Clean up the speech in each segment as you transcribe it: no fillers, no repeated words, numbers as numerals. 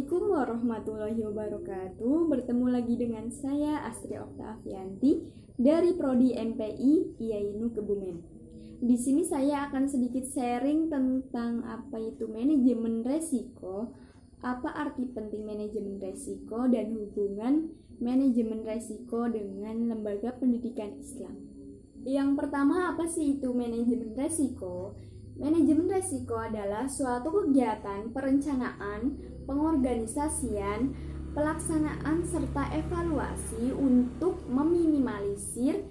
Assalamualaikum warahmatullahi wabarakatuh. Bertemu lagi dengan saya Astri Oktavianti dari Prodi MPI IAINU Kebumen. Di sini saya akan sedikit sharing tentang apa itu manajemen resiko, apa arti penting manajemen resiko, dan hubungan manajemen resiko dengan lembaga pendidikan Islam. Yang pertama, apa sih itu manajemen resiko? Manajemen resiko adalah suatu kegiatan perencanaan, pengorganisasian, pelaksanaan, serta evaluasi untuk meminimalisir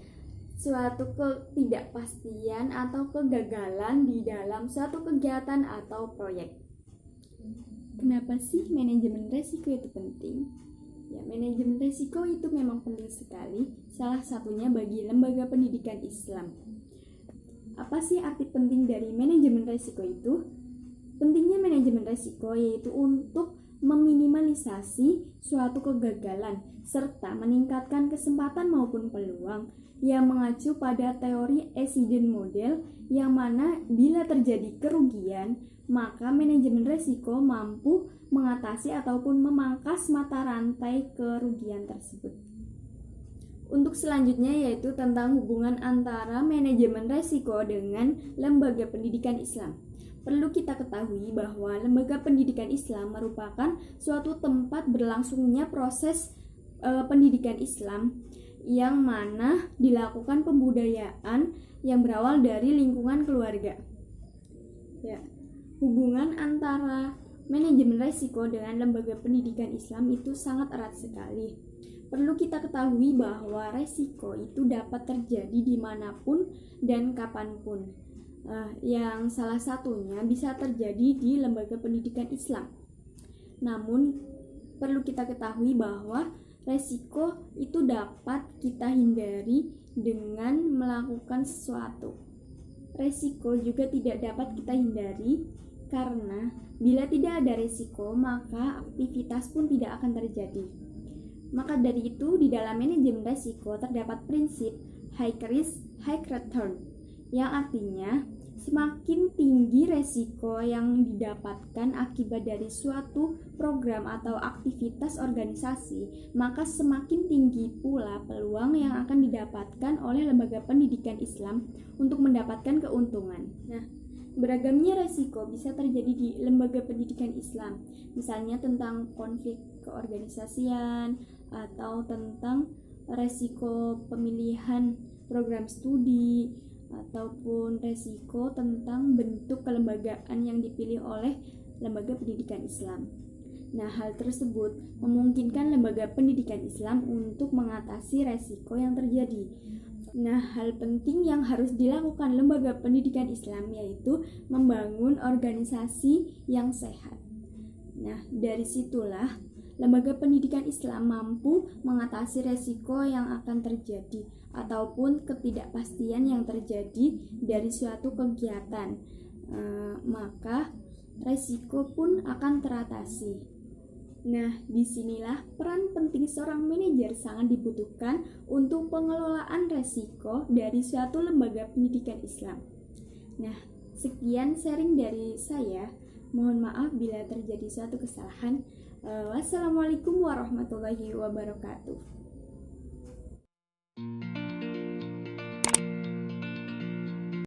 suatu ketidakpastian atau kegagalan di dalam suatu kegiatan atau proyek. Kenapa sih manajemen resiko itu penting? Ya, manajemen resiko itu memang penting sekali, salah satunya bagi lembaga pendidikan Islam. Apa sih arti penting dari manajemen resiko itu? Pentingnya manajemen resiko yaitu untuk meminimalisasi suatu kegagalan serta meningkatkan kesempatan maupun peluang yang mengacu pada teori Eiden model, yang mana bila terjadi kerugian, maka manajemen resiko mampu mengatasi ataupun memangkas mata rantai kerugian tersebut. Untuk selanjutnya yaitu tentang hubungan antara manajemen resiko dengan lembaga pendidikan Islam. Perlu kita ketahui bahwa lembaga pendidikan Islam merupakan suatu tempat berlangsungnya proses pendidikan Islam yang mana dilakukan pembudayaan yang berawal dari lingkungan keluarga. Ya, hubungan antara manajemen resiko dengan lembaga pendidikan Islam itu sangat erat sekali. Perlu kita ketahui bahwa resiko itu dapat terjadi dimanapun dan kapanpun. Yang salah satunya bisa terjadi di lembaga pendidikan Islam. Namun perlu kita ketahui bahwa resiko itu dapat kita hindari dengan melakukan sesuatu. Resiko juga tidak dapat kita hindari karena bila tidak ada resiko maka aktivitas pun tidak akan terjadi. Maka dari itu di dalam manajemen resiko terdapat prinsip high risk, high return, yang artinya semakin tinggi resiko yang didapatkan akibat dari suatu program atau aktivitas organisasi, maka semakin tinggi pula peluang yang akan didapatkan oleh lembaga pendidikan Islam untuk mendapatkan keuntungan. Nah, beragamnya resiko bisa terjadi di lembaga pendidikan Islam, misalnya tentang konflik keorganisasian atau tentang resiko pemilihan program studi ataupun resiko tentang bentuk kelembagaan yang dipilih oleh lembaga pendidikan Islam. Nah, hal tersebut memungkinkan lembaga pendidikan Islam untuk mengatasi resiko yang terjadi. Nah, hal penting yang harus dilakukan lembaga pendidikan Islam yaitu membangun organisasi yang sehat. Nah, dari situlah lembaga pendidikan Islam mampu mengatasi resiko yang akan terjadi ataupun ketidakpastian yang terjadi dari suatu kegiatan. Maka resiko pun akan teratasi. Nah, disinilah peran penting seorang manajer sangat dibutuhkan untuk pengelolaan resiko dari suatu lembaga pendidikan Islam. Nah, sekian sharing dari saya. Mohon maaf bila terjadi suatu kesalahan. Wassalamualaikum warahmatullahi wabarakatuh.